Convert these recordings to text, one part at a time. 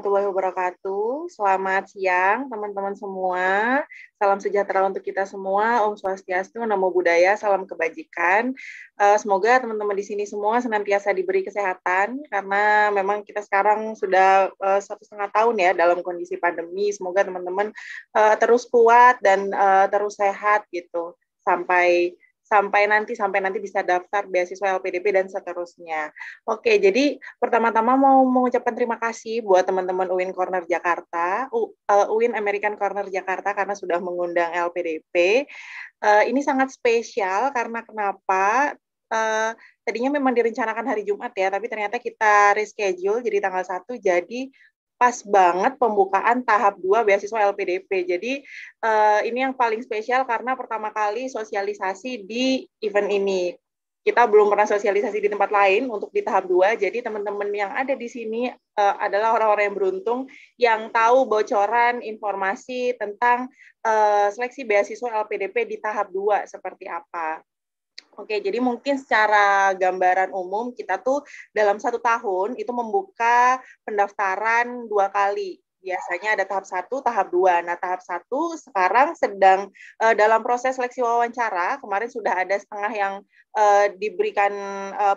warahmatullahi wabarakatuh. Selamat siang teman-teman semua. Salam sejahtera untuk kita semua. Om Swastiastu, Namo Buddhaya, salam kebajikan. Semoga teman-teman di sini semua senantiasa diberi kesehatan karena memang kita sekarang sudah 1,5 tahun ya dalam kondisi pandemi. Semoga teman-teman terus kuat dan terus sehat gitu sampai nanti bisa daftar beasiswa LPDP dan seterusnya. Oke, jadi pertama-tama mau mengucapkan terima kasih buat teman-teman UIN Corner Jakarta, UIN American Corner Jakarta karena sudah mengundang LPDP. Ini sangat spesial karena kenapa? Tadinya memang direncanakan hari Jumat ya, tapi ternyata kita reschedule jadi tanggal 1, jadi pas banget pembukaan tahap 2 beasiswa LPDP. Jadi ini yang paling spesial karena pertama kali sosialisasi di event ini. Kita belum pernah sosialisasi di tempat lain untuk di tahap 2, jadi teman-teman yang ada di sini adalah orang-orang yang beruntung yang tahu bocoran informasi tentang seleksi beasiswa LPDP di tahap 2 seperti apa. Oke, jadi mungkin secara gambaran umum kita tuh dalam 1 tahun itu membuka pendaftaran 2 kali. Biasanya ada tahap 1, tahap 2. Nah, tahap 1 sekarang sedang dalam proses seleksi wawancara. Kemarin sudah ada setengah yang diberikan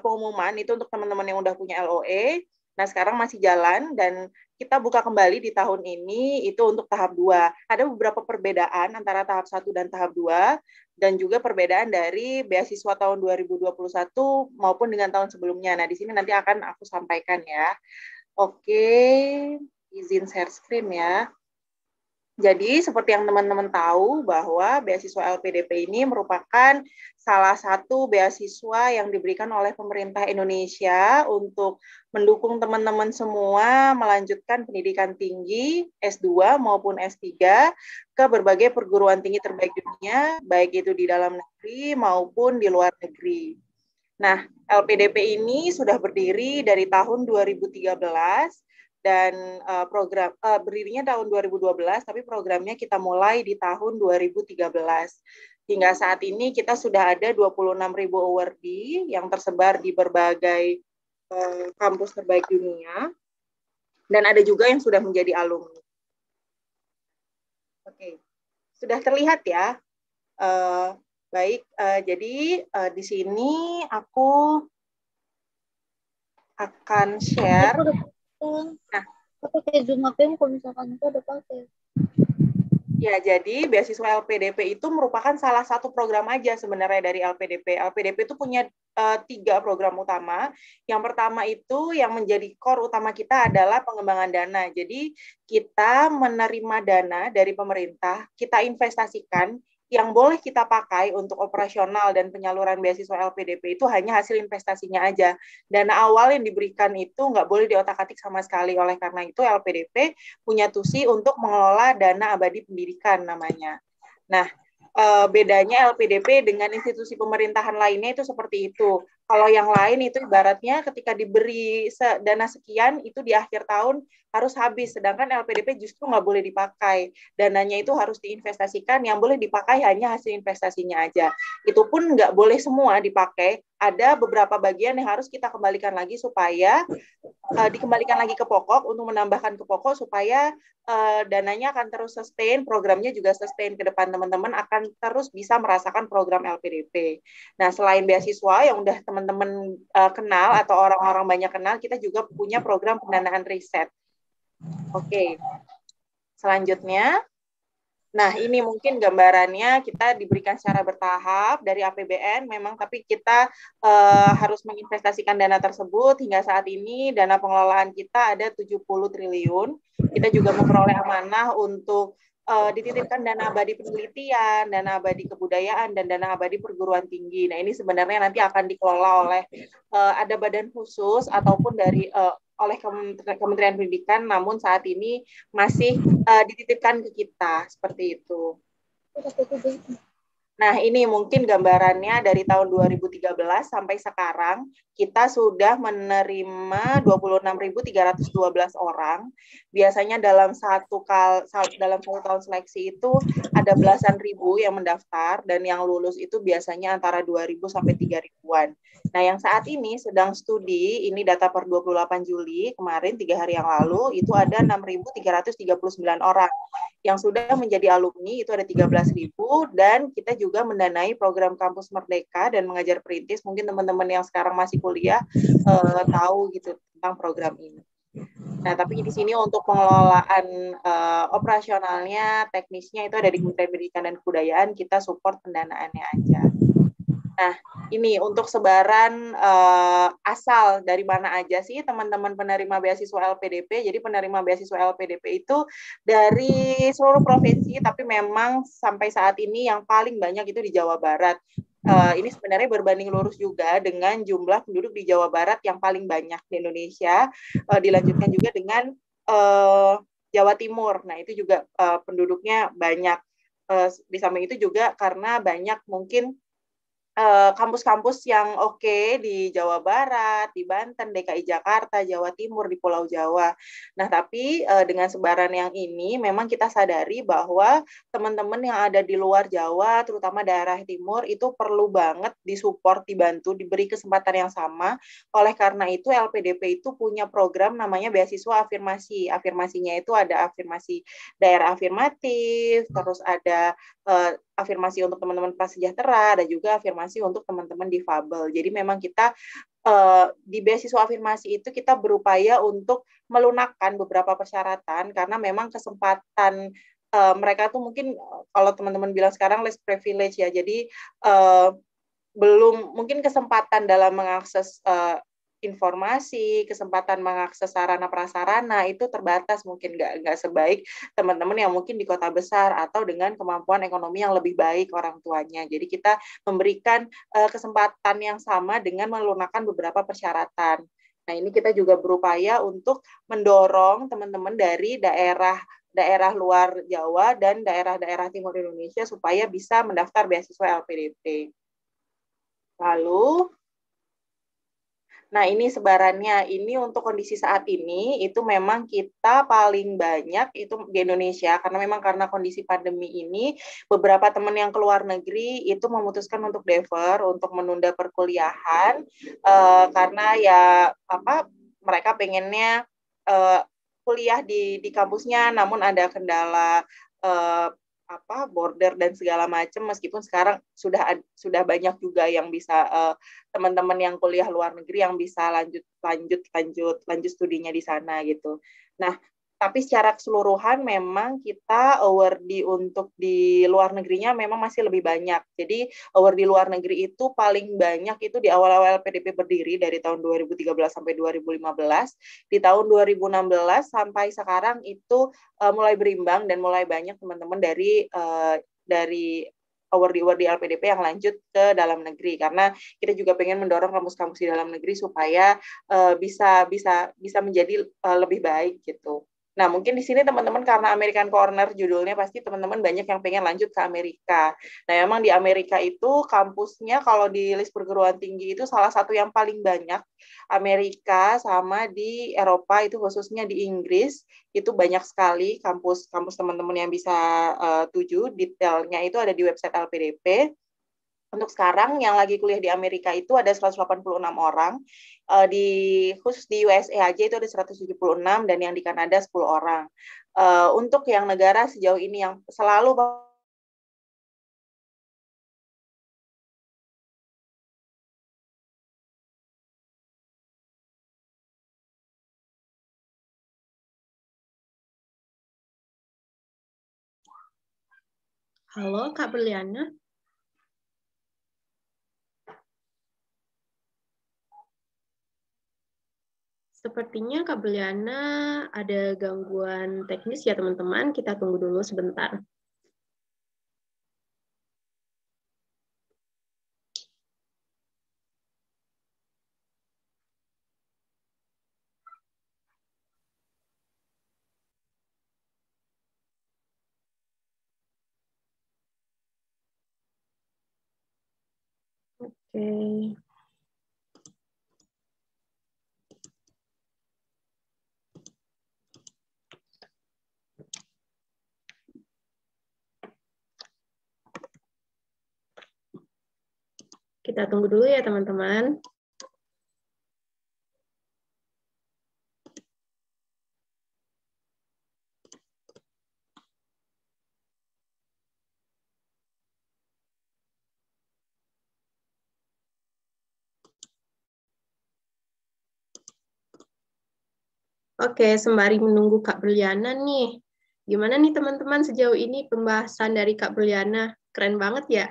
pengumuman itu untuk teman-teman yang udah punya LOE. Nah, sekarang masih jalan dan kita buka kembali di tahun ini itu untuk tahap 2. Ada beberapa perbedaan antara tahap 1 dan tahap 2. Dan juga perbedaan dari beasiswa tahun 2021 maupun dengan tahun sebelumnya. Nah, di sini nanti akan aku sampaikan ya. Oke, izin share screen ya. Jadi, seperti yang teman-teman tahu bahwa beasiswa LPDP ini merupakan salah satu beasiswa yang diberikan oleh pemerintah Indonesia untuk mendukung teman-teman semua melanjutkan pendidikan tinggi S2 maupun S3 ke berbagai perguruan tinggi terbaik dunia, baik itu di dalam negeri maupun di luar negeri. Nah, LPDP ini sudah berdiri dari tahun 2013, dan program berdirinya tahun 2012, tapi programnya kita mulai di tahun 2013. Hingga saat ini kita sudah ada 26.000 awardee yang tersebar di berbagai kampus terbaik dunia, dan ada juga yang sudah menjadi alumni. Oke, sudah terlihat ya. Baik, jadi di sini aku akan share. Nah, pakai Zoom apa yang kalau misalkan itu ada pakai. Ya, jadi beasiswa LPDP itu merupakan salah satu program aja sebenarnya dari LPDP. LPDP itu punya 3 program utama. Yang pertama itu yang menjadi core utama kita adalah pengembangan dana. Jadi kita menerima dana dari pemerintah, kita investasikan. Yang boleh kita pakai untuk operasional dan penyaluran beasiswa LPDP itu hanya hasil investasinya aja. Dana awal yang diberikan itu nggak boleh diotak-atik sama sekali. Oleh karena itu LPDP punya tusi untuk mengelola dana abadi pendidikan namanya. Nah, bedanya LPDP dengan institusi pemerintahan lainnya itu seperti itu. Kalau yang lain itu ibaratnya ketika diberi dana sekian, itu di akhir tahun harus habis. Sedangkan LPDP justru nggak boleh dipakai. Dananya itu harus diinvestasikan, yang boleh dipakai hanya hasil investasinya aja. Itu pun nggak boleh semua dipakai. Ada beberapa bagian yang harus kita kembalikan lagi supaya dikembalikan lagi ke pokok untuk menambahkan ke pokok supaya dananya akan terus sustain, programnya juga sustain ke depan, teman-teman akan terus bisa merasakan program LPDP. Nah, selain beasiswa yang udah teman-teman kenal atau orang-orang banyak kenal, kita juga punya program pendanaan riset. Oke. Selanjutnya, nah, ini mungkin gambarannya kita diberikan secara bertahap dari APBN memang, tapi kita harus menginvestasikan dana tersebut. Hingga saat ini dana pengelolaan kita ada 70 triliun. Kita juga memperoleh amanah untuk dititipkan dana abadi penelitian, dana abadi kebudayaan, dan dana abadi perguruan tinggi. Nah, ini sebenarnya nanti akan dikelola oleh ada badan khusus ataupun dari oleh Kementerian Pendidikan, namun saat ini masih dititipkan ke kita, seperti itu. Nah, ini mungkin gambarannya dari tahun 2013 sampai sekarang, kita sudah menerima 26.312 orang. Biasanya dalam satu tahun seleksi itu ada belasan ribu yang mendaftar, dan yang lulus itu biasanya antara 2.000 sampai 3.000-an. Nah, yang saat ini sedang studi, ini data per 28 Juli, kemarin 3 hari yang lalu, itu ada 6.339 orang yang sudah menjadi alumni, itu ada 13.000, dan kita juga mendanai program Kampus Merdeka dan Mengajar Perintis. Mungkin teman-teman yang sekarang masih kuliah tahu gitu tentang program ini. Nah, tapi di sini untuk pengelolaan operasionalnya, teknisnya itu ada di Kementerian Pendidikan dan Kebudayaan, kita support pendanaannya aja. Nah, ini untuk sebaran asal dari mana aja sih teman-teman penerima beasiswa LPDP. Jadi penerima beasiswa LPDP itu dari seluruh provinsi, tapi memang sampai saat ini yang paling banyak itu di Jawa Barat. Ini sebenarnya berbanding lurus juga dengan jumlah penduduk di Jawa Barat yang paling banyak di Indonesia. Dilanjutkan juga dengan Jawa Timur. Nah, itu juga penduduknya banyak. Di samping itu juga karena banyak mungkin kampus-kampus yang oke di Jawa Barat, di Banten, DKI Jakarta, Jawa Timur, di Pulau Jawa. Nah, tapi dengan sebaran yang ini, memang kita sadari bahwa teman-teman yang ada di luar Jawa, terutama daerah timur, itu perlu banget disupport, dibantu, diberi kesempatan yang sama. Oleh karena itu, LPDP itu punya program namanya beasiswa afirmasi. Afirmasinya itu ada afirmasi daerah afirmatif, terus ada afirmasi untuk teman-teman prasejahtera, dan juga afirmasi untuk teman-teman difabel. Jadi memang kita di beasiswa afirmasi itu kita berupaya untuk melunakkan beberapa persyaratan, karena memang kesempatan mereka tuh mungkin kalau teman-teman bilang sekarang less privilege ya, jadi belum mungkin kesempatan dalam mengakses informasi, kesempatan mengakses sarana prasarana itu terbatas, mungkin nggak sebaik teman-teman yang mungkin di kota besar atau dengan kemampuan ekonomi yang lebih baik orang tuanya. Jadi kita memberikan kesempatan yang sama dengan melunakkan beberapa persyaratan. Nah, ini kita juga berupaya untuk mendorong teman-teman dari daerah luar Jawa dan daerah-daerah timur Indonesia supaya bisa mendaftar beasiswa LPDP. Lalu, nah ini sebarannya, ini untuk kondisi saat ini, itu memang kita paling banyak itu di Indonesia, karena memang karena kondisi pandemi ini, beberapa teman yang keluar negeri itu memutuskan untuk defer, untuk menunda perkuliahan, karena ya mereka pengennya kuliah di kampusnya, namun ada kendala border dan segala macam, meskipun sekarang sudah banyak juga yang bisa teman-teman yang kuliah luar negeri yang bisa lanjut studinya di sana gitu. Nah, tapi secara keseluruhan memang kita award untuk di luar negerinya memang masih lebih banyak. Jadi award di luar negeri itu paling banyak itu di awal-awal PDP berdiri dari tahun 2013 sampai 2015. Di tahun 2016 sampai sekarang itu mulai berimbang dan mulai banyak teman-teman dari award di LPDP yang lanjut ke dalam negeri, karena kita juga pengen mendorong kampus-kampus di dalam negeri supaya bisa menjadi lebih baik gitu. Nah, mungkin di sini teman-teman karena American Corner judulnya, pasti teman-teman banyak yang pengen lanjut ke Amerika. Nah, memang di Amerika itu kampusnya kalau di list perguruan tinggi itu salah satu yang paling banyak. Amerika sama di Eropa itu khususnya di Inggris itu banyak sekali kampus teman-teman yang bisa tuju. Detailnya itu ada di website LPDP. Untuk sekarang yang lagi kuliah di Amerika itu ada 186 orang, khusus di USA aja itu ada 176, dan yang di Kanada 10 orang. Untuk yang negara sejauh ini yang selalu Halo, Kak Berliana. Sepertinya Kak Berliana ada gangguan teknis ya teman-teman. Kita tunggu dulu sebentar. Oke. Kita tunggu dulu ya, teman-teman. Oke, sembari menunggu Kak Berliana nih. Gimana nih teman-teman sejauh ini pembahasan dari Kak Berliana? Keren banget ya.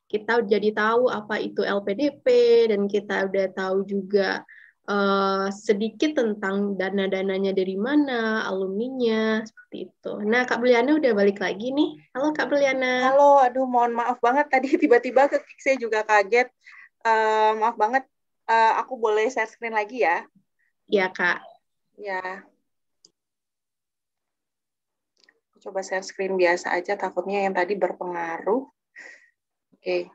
Kita jadi tahu apa itu LPDP dan kita udah tahu juga sedikit tentang dana-dananya dari mana, alumninya, seperti itu. Nah, Kak Berliana udah balik lagi nih. Halo Kak Berliana. Halo, aduh mohon maaf banget tadi tiba-tiba ke kick, saya juga kaget. Maaf banget, aku boleh share screen lagi ya? Iya Kak. Ya, coba share screen biasa aja, takutnya yang tadi berpengaruh. Oke.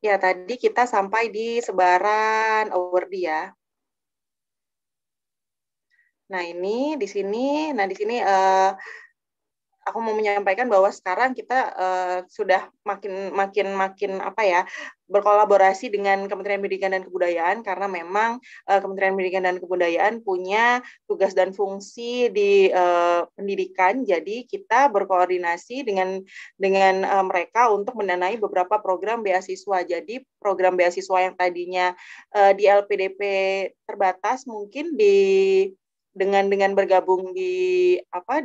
Ya, tadi kita sampai di sebaran award ya. Nah, ini di sini, aku mau menyampaikan bahwa sekarang kita sudah makin apa ya, berkolaborasi dengan Kementerian Pendidikan dan Kebudayaan, karena memang Kementerian Pendidikan dan Kebudayaan punya tugas dan fungsi di pendidikan. Jadi kita berkoordinasi dengan mereka untuk mendanai beberapa program beasiswa. Jadi program beasiswa yang tadinya di LPDP terbatas, mungkin dengan bergabung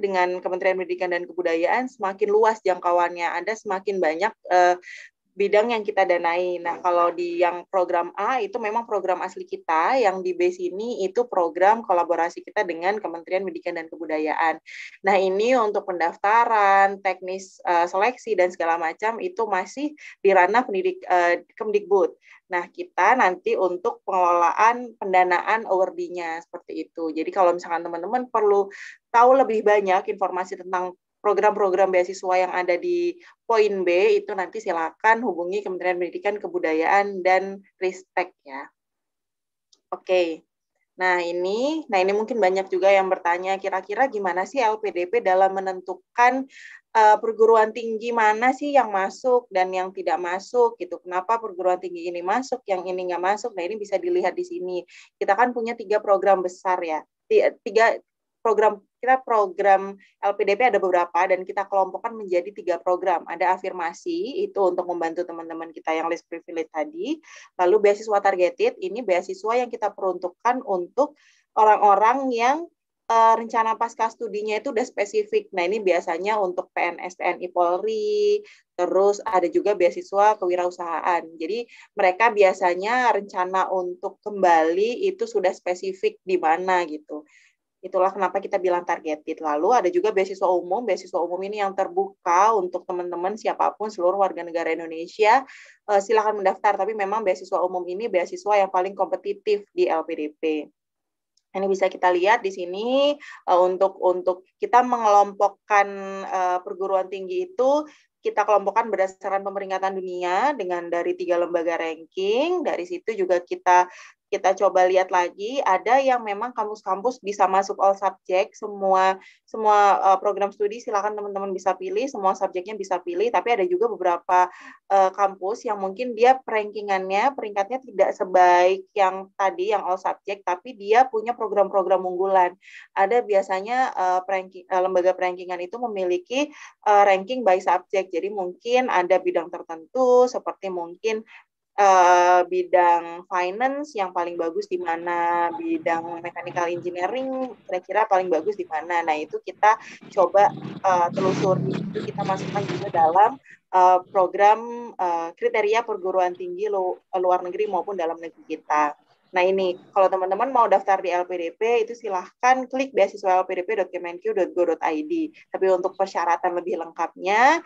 dengan Kementerian Pendidikan dan Kebudayaan, semakin luas jangkauannya, ada semakin banyak bidang yang kita danai. Nah, kalau di yang program A itu memang program asli kita, yang di B sini itu program kolaborasi kita dengan Kementerian Pendidikan dan Kebudayaan. Nah, ini untuk pendaftaran, teknis seleksi dan segala macam itu masih di ranah Kemdikbud. Nah, kita nanti untuk pengelolaan pendanaan awardee-nya seperti itu. Jadi kalau misalkan teman-teman perlu tahu lebih banyak informasi tentang program-program beasiswa yang ada di poin B, itu nanti silakan hubungi Kementerian Pendidikan, Kebudayaan, dan Ristek ya. Oke. Nah ini mungkin banyak juga yang bertanya, kira-kira gimana sih LPDP dalam menentukan perguruan tinggi mana sih yang masuk dan yang tidak masuk gitu. Kenapa perguruan tinggi ini masuk, yang ini nggak masuk? Nah ini bisa dilihat di sini. Kita kan punya 3 program besar ya. Program LPDP ada beberapa dan kita kelompokkan menjadi 3 program. Ada afirmasi, itu untuk membantu teman-teman kita yang less privilege tadi. Lalu beasiswa targeted, ini beasiswa yang kita peruntukkan untuk orang-orang yang rencana pasca studinya itu udah spesifik. Nah, ini biasanya untuk PNS TNI Polri, terus ada juga beasiswa kewirausahaan. Jadi, mereka biasanya rencana untuk kembali itu sudah spesifik di mana gitu. Itulah kenapa kita bilang targeted. Lalu ada juga beasiswa umum. Beasiswa umum ini yang terbuka untuk teman-teman siapapun, seluruh warga negara Indonesia. Silakan mendaftar, tapi memang beasiswa umum ini beasiswa yang paling kompetitif di LPDP. Ini bisa kita lihat di sini untuk kita mengelompokkan perguruan tinggi itu, kita kelompokkan berdasarkan pemeringkatan dunia dengan dari 3 lembaga ranking. Dari situ juga kita coba lihat lagi, ada yang memang kampus-kampus bisa masuk all subject, semua program studi silakan teman-teman bisa pilih, semua subjeknya bisa pilih, tapi ada juga beberapa kampus yang mungkin dia peringkatnya tidak sebaik yang tadi, yang all subject, tapi dia punya program-program unggulan. Ada biasanya lembaga perankingan itu memiliki ranking by subject, jadi mungkin ada bidang tertentu, seperti mungkin bidang finance yang paling bagus di mana, bidang mechanical engineering kira-kira paling bagus di mana. Nah, itu kita coba telusuri, itu kita masukkan juga dalam program kriteria perguruan tinggi luar negeri maupun dalam negeri kita. Nah, ini kalau teman-teman mau daftar di LPDP itu silahkan klik beasiswa lpdp.kemenq.go.id. Tapi untuk persyaratan lebih lengkapnya,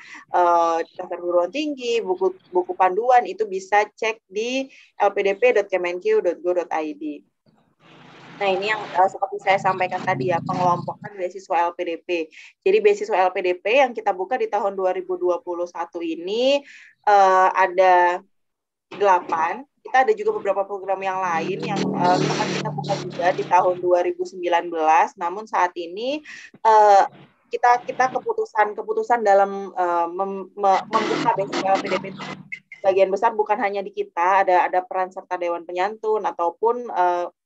daftar perguruan tinggi, buku panduan itu bisa cek di lpdp.kemenq.go.id. Nah, ini yang seperti saya sampaikan tadi ya, pengelompokan beasiswa LPDP. Jadi beasiswa LPDP yang kita buka di tahun 2021 ini ada 8. Kita ada juga beberapa program yang lain yang sempat kita buka juga di tahun 2019. Namun saat ini kita keputusan dalam membuka beasiswa LPDP itu bagian besar bukan hanya di kita, ada peran serta Dewan Penyantun ataupun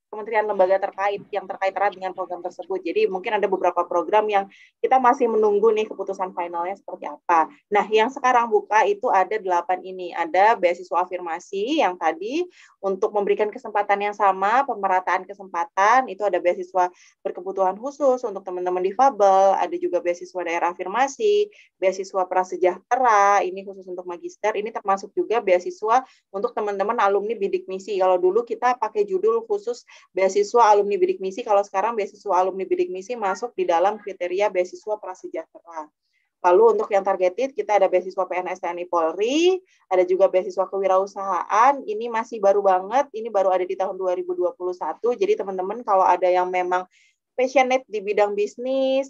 kementerian lembaga terkait yang terkait erat dengan program tersebut. Jadi mungkin ada beberapa program yang kita masih menunggu nih keputusan finalnya seperti apa. Nah, yang sekarang buka itu ada 8 ini. Ada beasiswa afirmasi yang tadi untuk memberikan kesempatan yang sama, pemerataan kesempatan, itu ada beasiswa berkebutuhan khusus untuk teman-teman difabel, ada juga beasiswa daerah afirmasi, beasiswa prasejahtera, ini khusus untuk magister, ini termasuk juga beasiswa untuk teman-teman alumni bidik misi. Kalau dulu kita pakai judul khusus beasiswa alumni bidik misi, kalau sekarang beasiswa alumni bidik misi masuk di dalam kriteria beasiswa prasejahtera. Lalu untuk yang targeted, kita ada beasiswa PNS TNI Polri, ada juga beasiswa kewirausahaan, ini masih baru banget, ini baru ada di tahun 2021, jadi teman-teman kalau ada yang memang passionate di bidang bisnis,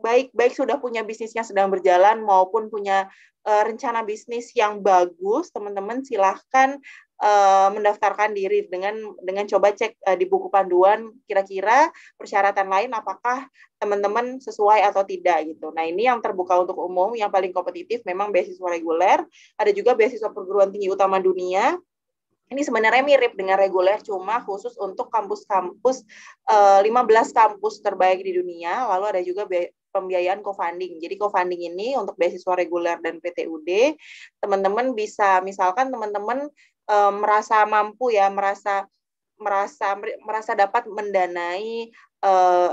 baik sudah punya bisnisnya sedang berjalan maupun punya rencana bisnis yang bagus, teman-teman silahkan mendaftarkan diri dengan coba cek di buku panduan kira-kira persyaratan lain apakah teman-teman sesuai atau tidak gitu. Nah, ini yang terbuka untuk umum, yang paling kompetitif memang beasiswa reguler, ada juga beasiswa perguruan tinggi utama dunia. Ini sebenarnya mirip dengan reguler, cuma khusus untuk kampus-kampus 15 kampus terbaik di dunia. Lalu ada juga pembiayaan co-funding. Jadi co-funding ini untuk beasiswa reguler dan PTUD, teman-teman bisa, misalkan teman-teman merasa mampu ya, merasa dapat mendanai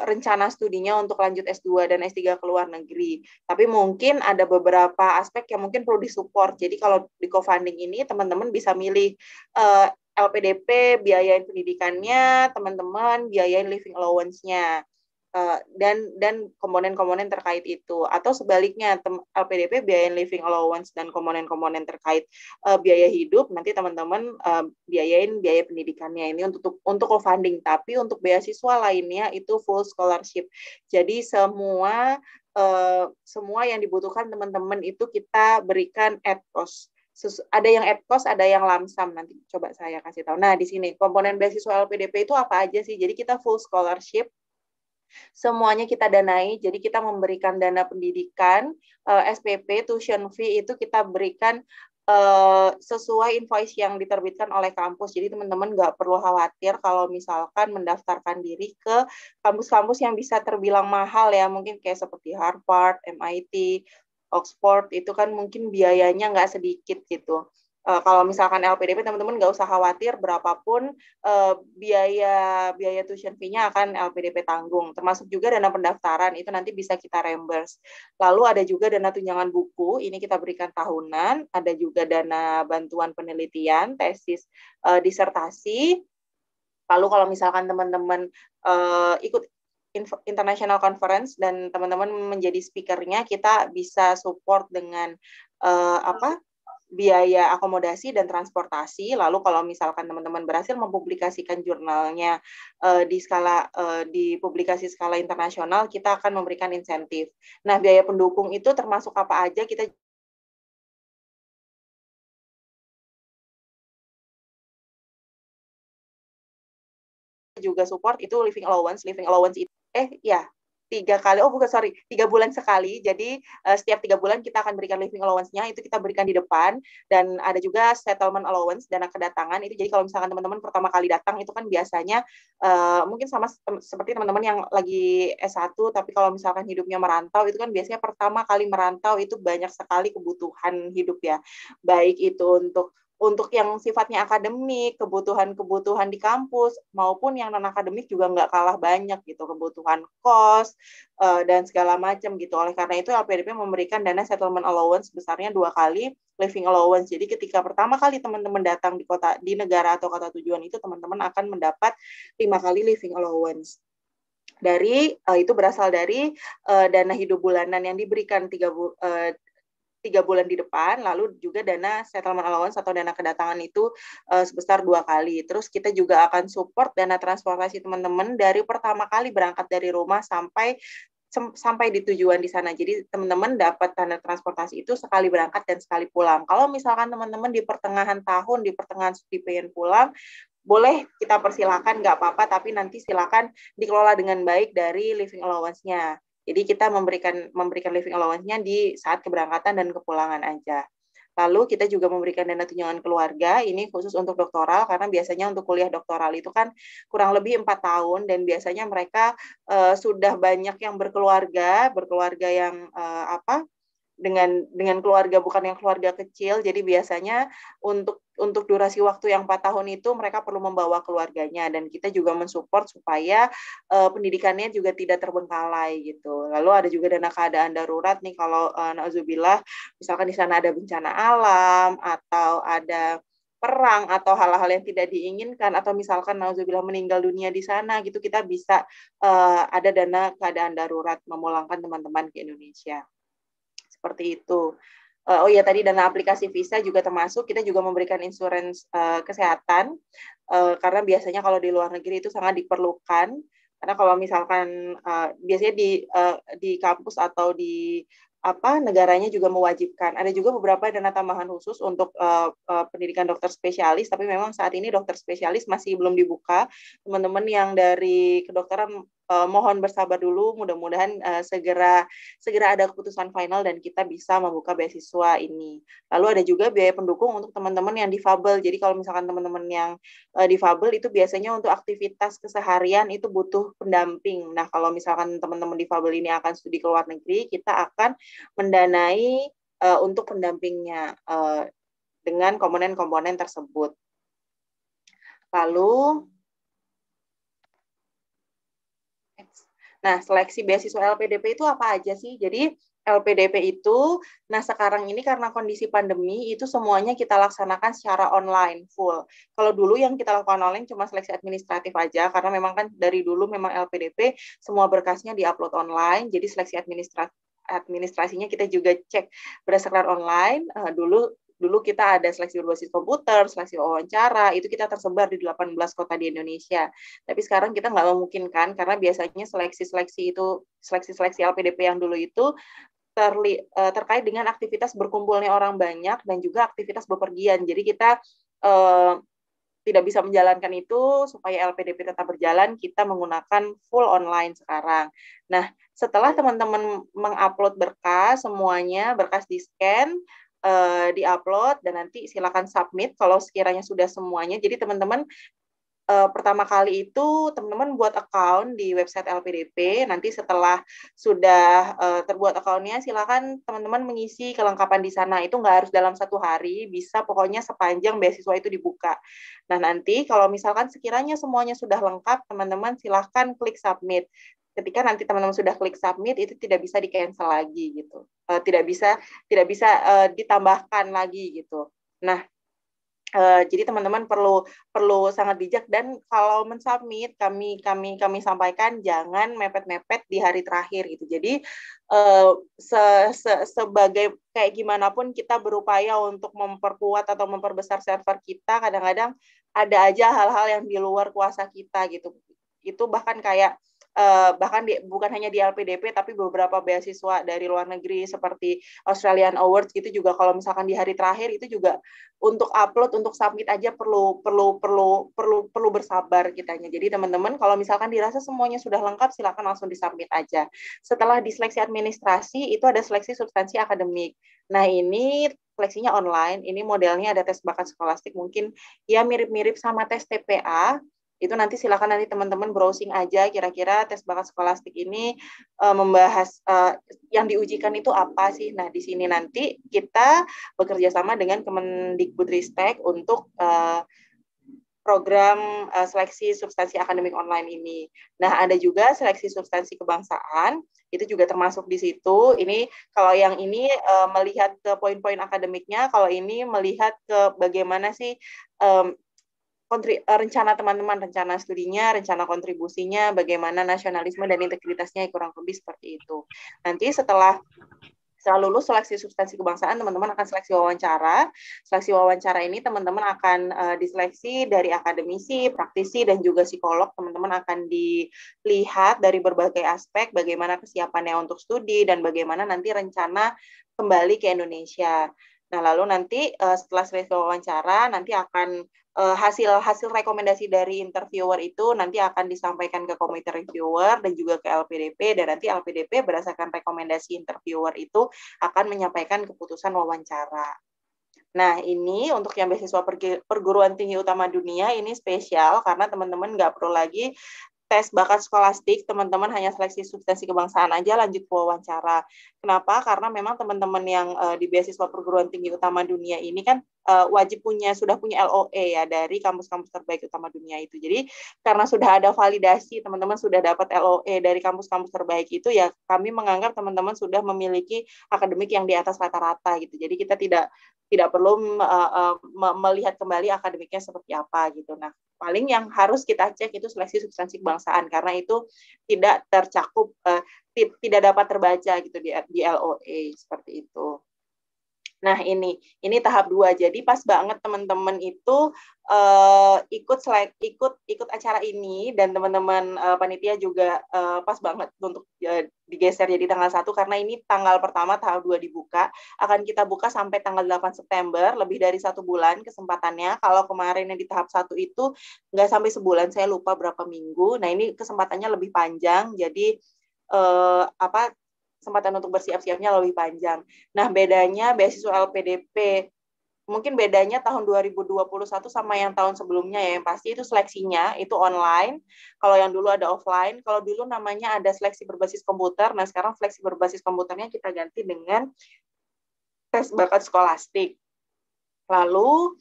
rencana studinya untuk lanjut S2 dan S3 ke luar negeri. Tapi mungkin ada beberapa aspek yang mungkin perlu disupport. Jadi kalau di co-funding ini teman-teman bisa milih LPDP, biayain pendidikannya, teman-teman biayain living allowance-nya. Dan komponen-komponen terkait itu, atau sebaliknya LPDP biayain living allowance dan komponen-komponen terkait biaya hidup, nanti teman-teman biayain biaya pendidikannya. Ini untuk co-funding, tapi untuk beasiswa lainnya itu full scholarship. Jadi semua yang dibutuhkan teman-teman itu kita berikan at cost. Ada yang at cost, ada yang lamsam, nanti coba saya kasih tahu. Nah, di sini komponen beasiswa LPDP itu apa aja sih? Jadi kita full scholarship, semuanya kita danai, jadi kita memberikan dana pendidikan, SPP, tuition fee itu kita berikan sesuai invoice yang diterbitkan oleh kampus. Jadi teman-teman nggak perlu khawatir kalau misalkan mendaftarkan diri ke kampus-kampus yang bisa terbilang mahal ya, mungkin kayak seperti Harvard, MIT, Oxford, itu kan mungkin biayanya nggak sedikit gitu. Kalau misalkan LPDP, teman-teman nggak usah khawatir, berapapun biaya tuition fee-nya akan LPDP tanggung, termasuk juga dana pendaftaran, itu nanti bisa kita reimburse. Lalu ada juga dana tunjangan buku, ini kita berikan tahunan, ada juga dana bantuan penelitian, tesis, disertasi. Lalu kalau misalkan teman-teman ikut international conference dan teman-teman menjadi speakernya, kita bisa support dengan biaya akomodasi dan transportasi. Lalu kalau misalkan teman-teman berhasil mempublikasikan jurnalnya di publikasi skala internasional, kita akan memberikan insentif. Nah, biaya pendukung itu termasuk apa aja? Kita juga support itu living allowance itu 3 bulan sekali. Jadi setiap 3 bulan kita akan berikan living allowance-nya, itu kita berikan di depan. Dan ada juga settlement allowance, dana kedatangan. Itu jadi kalau misalkan teman-teman pertama kali datang, itu kan biasanya mungkin sama seperti teman-teman yang lagi S1, tapi kalau misalkan hidupnya merantau, itu kan biasanya pertama kali merantau itu banyak sekali kebutuhan hidup ya. Baik itu untuk yang sifatnya akademik, kebutuhan di kampus, maupun yang non-akademik juga nggak kalah banyak gitu, kebutuhan kos, dan segala macam gitu. Oleh karena itu, LPDP memberikan dana settlement allowance besarnya 2 kali living allowance. Jadi ketika pertama kali teman-teman datang di negara atau kota tujuan itu, teman-teman akan mendapat 5 kali living allowance. Itu berasal dari dana hidup bulanan yang diberikan 3 bulan di depan, lalu juga dana settlement allowance atau dana kedatangan itu sebesar 2 kali. Terus kita juga akan support dana transportasi teman-teman dari pertama kali berangkat dari rumah sampai di tujuan di sana. Jadi teman-teman dapat dana transportasi itu sekali berangkat dan sekali pulang. Kalau misalkan teman-teman di pertengahan tahun, di pertengahan studi pengen pulang, boleh kita persilakan, nggak apa-apa, tapi nanti silakan dikelola dengan baik dari living allowance-nya. Jadi kita memberikan living allowance-nya di saat keberangkatan dan kepulangan aja. Lalu kita juga memberikan dana tunjangan keluarga, ini khusus untuk doktoral, karena biasanya untuk kuliah doktoral itu kan kurang lebih 4 tahun, dan biasanya mereka sudah banyak yang berkeluarga yang dengan keluarga bukan yang keluarga kecil, jadi biasanya untuk durasi waktu yang 4 tahun itu mereka perlu membawa keluarganya, dan kita juga mensupport supaya pendidikannya juga tidak terbengkalai gitu. Lalu ada juga dana keadaan darurat nih kalau nauzubillah misalkan di sana ada bencana alam atau ada perang atau hal-hal yang tidak diinginkan, atau misalkan nauzubillah meninggal dunia di sana gitu, kita bisa ada dana keadaan darurat memulangkan teman-teman ke Indonesia. Seperti itu. Oh ya, tadi dana aplikasi visa juga termasuk. Kita juga memberikan insurans kesehatan, karena biasanya kalau di luar negeri itu sangat diperlukan. Karena kalau misalkan biasanya di kampus atau di negaranya juga mewajibkan. Ada juga beberapa dana tambahan khusus untuk pendidikan dokter spesialis, tapi memang saat ini dokter spesialis masih belum dibuka. Teman-teman yang dari kedokteran mohon bersabar dulu, mudah-mudahan segera ada keputusan final dan kita bisa membuka beasiswa ini. Lalu ada juga biaya pendukung untuk teman-teman yang difabel. Jadi kalau misalkan teman-teman yang difabel itu biasanya untuk aktivitas keseharian itu butuh pendamping. Nah, kalau misalkan teman-teman difabel ini akan studi ke luar negeri, kita akan mendanai untuk pendampingnya dengan komponen-komponen tersebut. Lalu nah, seleksi beasiswa LPDP itu apa aja sih? Jadi LPDP itu, nah sekarang ini karena kondisi pandemi, itu semuanya kita laksanakan secara online, full. Kalau dulu yang kita lakukan online cuma seleksi administratif aja, karena memang kan dari dulu memang LPDP, semua berkasnya di-upload online, jadi seleksi administrasinya kita juga cek berdasarkan online. Dulu kita ada seleksi berbasis komputer, seleksi wawancara, itu kita tersebar di 18 kota di Indonesia. Tapi sekarang kita nggak memungkinkan, karena biasanya seleksi LPDP yang dulu itu terkait dengan aktivitas berkumpulnya orang banyak dan juga aktivitas bepergian. Jadi kita tidak bisa menjalankan itu. Supaya LPDP tetap berjalan, kita menggunakan full online sekarang. Nah, setelah teman-teman mengupload berkas, semuanya berkas di-scan, di-upload, dan nanti silakan submit kalau sekiranya sudah semuanya. Jadi teman-teman pertama kali itu teman-teman buat account di website LPDP. Nanti setelah sudah terbuat account-nya, silakan teman-teman mengisi kelengkapan di sana. Itu nggak harus dalam 1 hari, bisa pokoknya sepanjang beasiswa itu dibuka. Nah, nanti kalau misalkan sekiranya semuanya sudah lengkap, teman-teman silahkan klik submit. Ketika nanti teman-teman sudah klik submit, itu tidak bisa di-cancel lagi gitu. Tidak bisa ditambahkan lagi gitu. Nah, jadi teman-teman perlu sangat bijak, dan kalau mensubmit kami sampaikan jangan mepet-mepet di hari terakhir gitu. Jadi sebagai kayak gimana pun kita berupaya untuk memperkuat atau memperbesar server kita, kadang-kadang ada aja hal-hal yang di luar kuasa kita gitu. Itu bahkan kayak bukan hanya di LPDP, tapi beberapa beasiswa dari luar negeri seperti Australian Awards gitu juga, kalau misalkan di hari terakhir itu juga untuk upload, untuk submit aja perlu bersabar kitanya. Jadi teman-teman kalau misalkan dirasa semuanya sudah lengkap, silakan langsung disubmit aja. Setelah diseleksi administrasi, itu ada seleksi substansi akademik. Nah, ini seleksinya online, ini modelnya ada tes bakat skolastik, mungkin ya mirip-mirip sama tes TPA. Itu nanti silakan nanti teman-teman browsing aja kira-kira tes bakat skolastik ini membahas yang diujikan itu apa sih. Nah, di sini nanti kita bekerja sama dengan Kemendikbudristek untuk program seleksi substansi akademik online ini. Nah, ada juga seleksi substansi kebangsaan, itu juga termasuk di situ. Ini kalau yang ini melihat ke poin-poin akademiknya, kalau ini melihat ke bagaimana sih rencana teman-teman, rencana studinya, rencana kontribusinya, bagaimana nasionalisme dan integritasnya, kurang lebih seperti itu. Nanti setelah Setelah lulus seleksi substansi kebangsaan, teman-teman akan seleksi wawancara. Seleksi wawancara ini teman-teman akan diseleksi dari akademisi, praktisi, dan juga psikolog. Teman-teman akan dilihat dari berbagai aspek bagaimana kesiapannya untuk studi dan bagaimana nanti rencana kembali ke Indonesia. Nah, lalu nanti setelah seleksi wawancara, nanti akan hasil rekomendasi dari interviewer itu nanti akan disampaikan ke komite reviewer dan juga ke LPDP, dan nanti LPDP berdasarkan rekomendasi interviewer itu akan menyampaikan keputusan wawancara. Nah, ini untuk yang beasiswa perguruan tinggi utama dunia ini spesial karena teman-teman nggak perlu lagi tes bakat skolastik, teman-teman hanya seleksi substansi kebangsaan aja lanjut ke wawancara. Kenapa? Karena memang teman-teman yang di beasiswa perguruan tinggi utama dunia ini kan wajib sudah punya LOE ya dari kampus-kampus terbaik utama dunia itu. Jadi karena sudah ada validasi, teman-teman sudah dapat LOE dari kampus-kampus terbaik itu, ya kami menganggap teman-teman sudah memiliki akademik yang di atas rata-rata gitu. Jadi kita tidak perlu melihat kembali akademiknya seperti apa gitu. Nah, paling yang harus kita cek itu seleksi substansi kebangsaan karena itu tidak tercakup, tidak dapat terbaca gitu di LOE seperti itu. Nah, ini tahap 2. Jadi pas banget teman-teman itu ikut acara ini, dan teman-teman panitia juga pas banget untuk digeser jadi tanggal 1 karena ini tanggal pertama tahap 2 dibuka. Akan kita buka sampai tanggal 8 September, lebih dari 1 bulan kesempatannya. Kalau kemarin yang di tahap 1 itu nggak sampai sebulan, saya lupa berapa minggu. Nah, ini kesempatannya lebih panjang, jadi kesempatan untuk bersiap-siapnya lebih panjang. Nah, bedanya beasiswa LPDP, mungkin bedanya tahun 2021 sama yang tahun sebelumnya ya, yang pasti itu seleksinya itu online. Kalau yang dulu ada offline, kalau dulu namanya ada seleksi berbasis komputer, nah sekarang seleksi berbasis komputernya kita ganti dengan tes bakat skolastik. Lalu,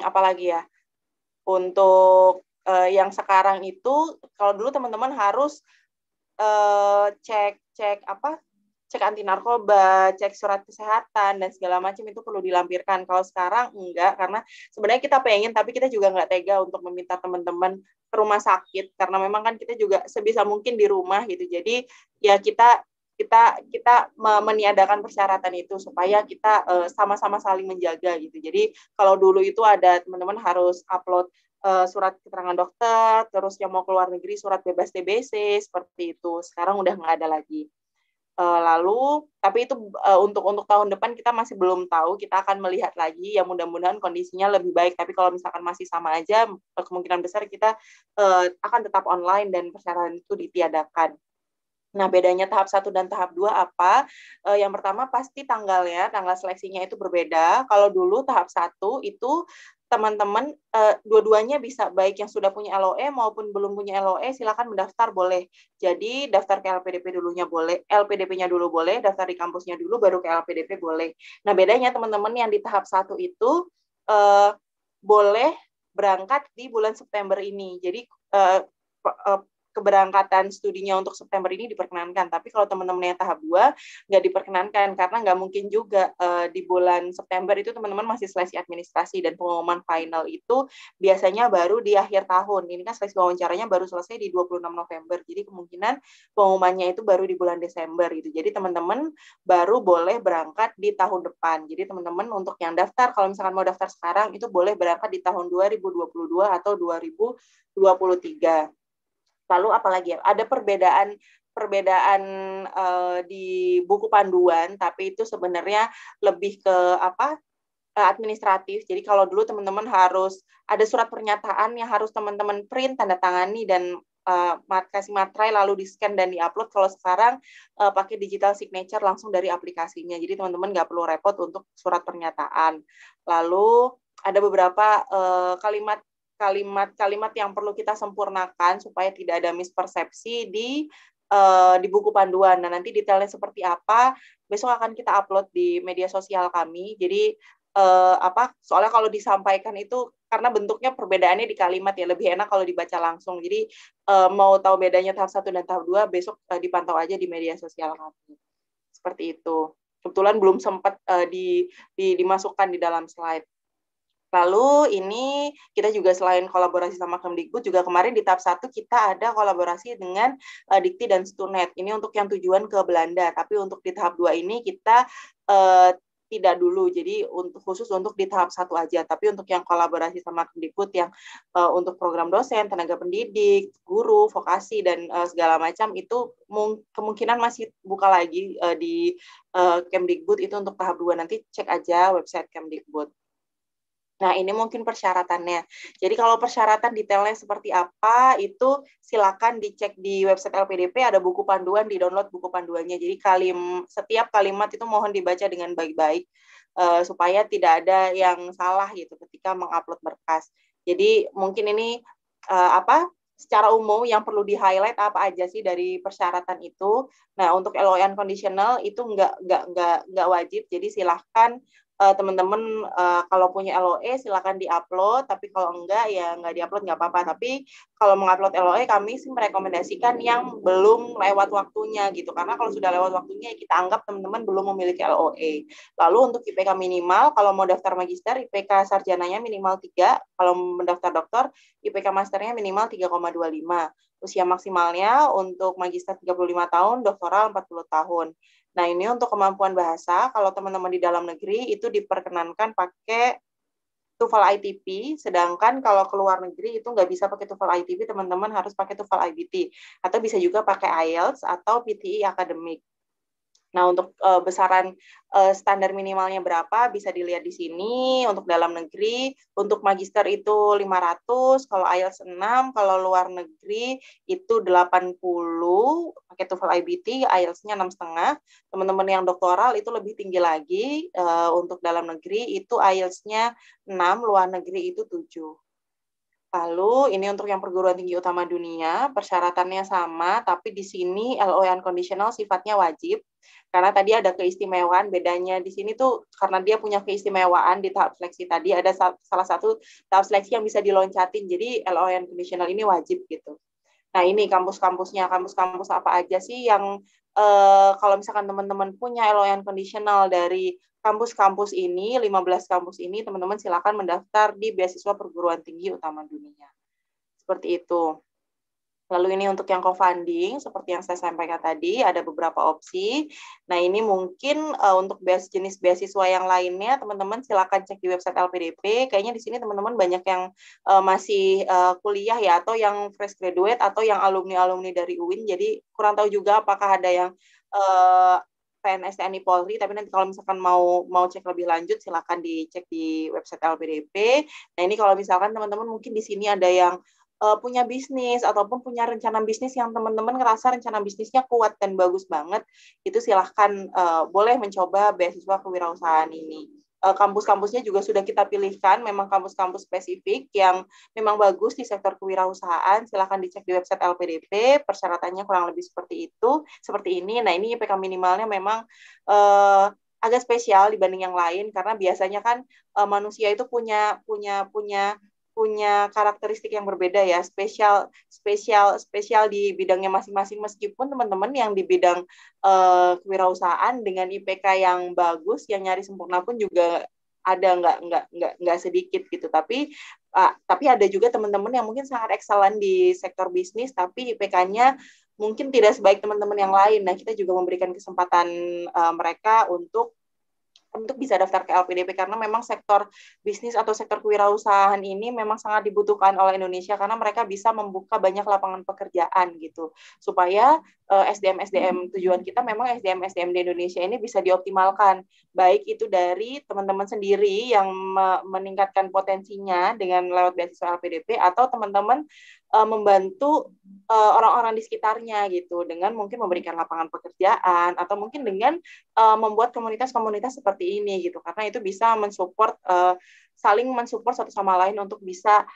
apalagi ya, untuk yang sekarang itu, kalau dulu teman-teman harus cek anti narkoba, cek surat kesehatan dan segala macam itu perlu dilampirkan. Kalau sekarang enggak, karena sebenarnya kita pengen tapi kita juga nggak tega untuk meminta teman-teman ke rumah sakit karena memang kan kita juga sebisa mungkin di rumah gitu. Jadi ya kita meniadakan persyaratan itu supaya kita sama-sama saling menjaga gitu. Jadi kalau dulu itu ada teman-teman harus upload surat keterangan dokter, terus yang mau keluar negeri surat bebas TBC, seperti itu. Sekarang udah nggak ada lagi. Lalu, tapi itu untuk tahun depan kita masih belum tahu, kita akan melihat lagi, ya mudah-mudahan kondisinya lebih baik, tapi kalau misalkan masih sama aja, kemungkinan besar kita akan tetap online dan persyaratan itu ditiadakan. Nah, bedanya tahap 1 dan tahap 2 apa? Yang pertama pasti tanggal seleksinya itu berbeda. Kalau dulu tahap 1 itu teman-teman dua-duanya bisa, baik yang sudah punya LOE maupun belum punya LOE, silakan mendaftar boleh. Jadi daftar ke LPDP dulunya boleh, LPDP-nya dulu boleh, daftar di kampusnya dulu baru ke LPDP boleh. Nah, bedanya teman-teman yang di tahap 1 itu boleh berangkat di bulan September ini. Jadi keberangkatan studinya untuk September ini diperkenankan, tapi kalau teman-teman yang tahap 2 nggak diperkenankan karena nggak mungkin juga di bulan September itu teman-teman masih seleksi administrasi dan pengumuman final itu biasanya baru di akhir tahun. Ini kan seleksi wawancaranya baru selesai di 26 November, jadi kemungkinan pengumumannya itu baru di bulan Desember gitu. Jadi teman-teman baru boleh berangkat di tahun depan. Jadi teman-teman untuk yang daftar, kalau misalkan mau daftar sekarang itu boleh berangkat di tahun 2022 atau 2023. Lalu apalagi ya? Ada perbedaan di buku panduan, tapi itu sebenarnya lebih ke administratif. Jadi kalau dulu teman-teman harus ada surat pernyataan yang harus teman-teman print, tanda tangani dan kasih materai lalu di-scan dan di-upload. Kalau sekarang pakai digital signature langsung dari aplikasinya. Jadi teman-teman nggak perlu repot untuk surat pernyataan. Lalu ada beberapa kalimat yang perlu kita sempurnakan supaya tidak ada mispersepsi di buku panduan. Nah, nanti detailnya seperti apa besok akan kita upload di media sosial kami. Jadi soalnya kalau disampaikan itu karena bentuknya perbedaannya di kalimat ya, lebih enak kalau dibaca langsung. Jadi mau tahu bedanya tahap 1 dan tahap 2 besok dipantau aja di media sosial kami. Seperti itu. Kebetulan belum sempat dimasukkan di dalam slide. Lalu ini kita juga selain kolaborasi sama Kemdikbud, juga kemarin di tahap 1 kita ada kolaborasi dengan Dikti dan Stunet. Ini untuk yang tujuan ke Belanda, tapi untuk di tahap 2 ini kita tidak dulu, jadi khusus untuk di tahap 1 aja. Tapi untuk yang kolaborasi sama Kemdikbud yang untuk program dosen, tenaga pendidik, guru, vokasi, dan segala macam itu kemungkinan masih buka lagi di Kemdikbud itu untuk tahap 2. Nanti cek aja website Kemdikbud. Nah, ini mungkin persyaratannya. Jadi kalau persyaratan detailnya seperti apa, itu silakan dicek di website LPDP, ada buku panduan, di-download buku panduannya. Jadi setiap kalimat itu mohon dibaca dengan baik-baik, supaya tidak ada yang salah gitu ketika mengupload berkas. Jadi mungkin ini secara umum yang perlu di-highlight apa aja sih dari persyaratan itu. Nah, untuk LOE unconditional itu nggak wajib, jadi silahkan teman-teman kalau punya LOE silakan di-upload, tapi kalau enggak ya nggak di-upload nggak apa-apa. Tapi kalau mengupload LOE kami sih merekomendasikan yang belum lewat waktunya gitu, karena kalau sudah lewat waktunya kita anggap teman-teman belum memiliki LOE. Lalu untuk IPK minimal, kalau mau daftar magister IPK sarjananya minimal 3, kalau mendaftar doktor IPK masternya minimal 3,25. Usia maksimalnya untuk magister 35 tahun, doktoral 40 tahun. Nah, ini untuk kemampuan bahasa, kalau teman-teman di dalam negeri itu diperkenankan pakai TOEFL ITP, sedangkan kalau ke luar negeri itu nggak bisa pakai TOEFL ITP, teman-teman harus pakai TOEFL IBT, atau bisa juga pakai IELTS atau PTE akademik. Nah, untuk besaran standar minimalnya berapa bisa dilihat di sini. Untuk dalam negeri, untuk magister itu 500, kalau IELTS 6, kalau luar negeri itu 80, pakai TOEFL IBT, IELTS-nya 6,5. Teman-teman yang doktoral itu lebih tinggi lagi, untuk dalam negeri itu IELTS-nya 6, luar negeri itu 7. Lalu ini untuk yang perguruan tinggi utama dunia, persyaratannya sama, tapi di sini LOE unconditional sifatnya wajib, karena tadi ada keistimewaan, bedanya di sini tuh karena dia punya keistimewaan di tahap seleksi tadi, ada salah satu tahap seleksi yang bisa diloncatin, jadi LOE unconditional ini wajib gitu. Nah, ini kampus-kampusnya, kampus-kampus apa aja sih yang kalau misalkan teman-teman punya LOE unconditional dari kampus-kampus ini, 15 kampus ini, teman-teman silakan mendaftar di beasiswa perguruan tinggi utama dunia. Seperti itu. Lalu ini untuk yang co-funding, seperti yang saya sampaikan tadi, ada beberapa opsi. Nah, ini mungkin untuk jenis beasiswa yang lainnya, teman-teman silakan cek di website LPDP. Kayaknya di sini teman-teman banyak yang masih kuliah ya, atau yang fresh graduate, atau yang alumni-alumni dari UIN. Jadi kurang tahu juga apakah ada yang PNS TNI Polri, tapi nanti kalau misalkan mau cek lebih lanjut, silakan dicek di website LPDP. Nah, ini kalau misalkan teman-teman mungkin di sini ada yang punya bisnis ataupun punya rencana bisnis yang teman-teman ngerasa rencana bisnisnya kuat dan bagus banget, itu silahkan boleh mencoba beasiswa kewirausahaan ini. Kampus-kampusnya juga sudah kita pilihkan, memang kampus-kampus spesifik yang memang bagus di sektor kewirausahaan, silahkan dicek di website LPDP, persyaratannya kurang lebih seperti itu, seperti ini. Nah, ini IPK minimalnya memang agak spesial dibanding yang lain, karena biasanya kan manusia itu punya karakteristik yang berbeda ya, spesial di bidangnya masing-masing, meskipun teman-teman yang di bidang kewirausahaan dengan IPK yang bagus, yang nyari sempurna pun juga ada nggak sedikit gitu, tapi ada juga teman-teman yang mungkin sangat excellent di sektor bisnis, tapi IPK-nya mungkin tidak sebaik teman-teman yang lain. Nah, kita juga memberikan kesempatan mereka untuk bisa daftar ke LPDP, karena memang sektor bisnis atau sektor kewirausahaan ini memang sangat dibutuhkan oleh Indonesia, karena mereka bisa membuka banyak lapangan pekerjaan gitu, supaya SDM tujuan kita memang SDM di Indonesia ini bisa dioptimalkan, baik itu dari teman-teman sendiri yang meningkatkan potensinya dengan lewat beasiswa LPDP, atau teman-teman membantu orang-orang di sekitarnya gitu, dengan mungkin memberikan lapangan pekerjaan, atau mungkin dengan membuat komunitas-komunitas seperti ini gitu, karena itu bisa saling mensupport satu sama lain untuk bisa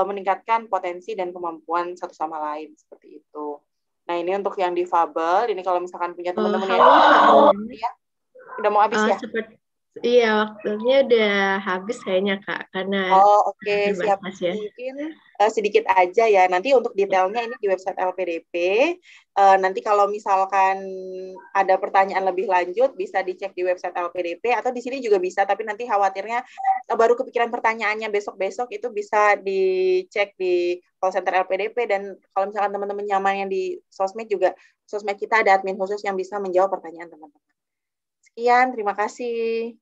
meningkatkan potensi dan kemampuan satu sama lain, seperti itu. Nah, ini untuk yang difabel, ini kalau misalkan punya teman-teman yang ya, udah mau habis ya? Iya, waktunya udah habis kayaknya, Kak, karena Oh, oke, siap. terbatas ya. Mungkin sedikit aja ya. Nanti untuk detailnya ini di website LPDP. Nanti kalau misalkan ada pertanyaan lebih lanjut, bisa dicek di website LPDP atau di sini juga bisa. Tapi nanti khawatirnya baru kepikiran pertanyaannya besok-besok itu bisa dicek di call center LPDP. Dan kalau misalkan teman-teman nyaman yang di sosmed juga, sosmed kita ada admin khusus yang bisa menjawab pertanyaan teman-teman. Sekian, terima kasih.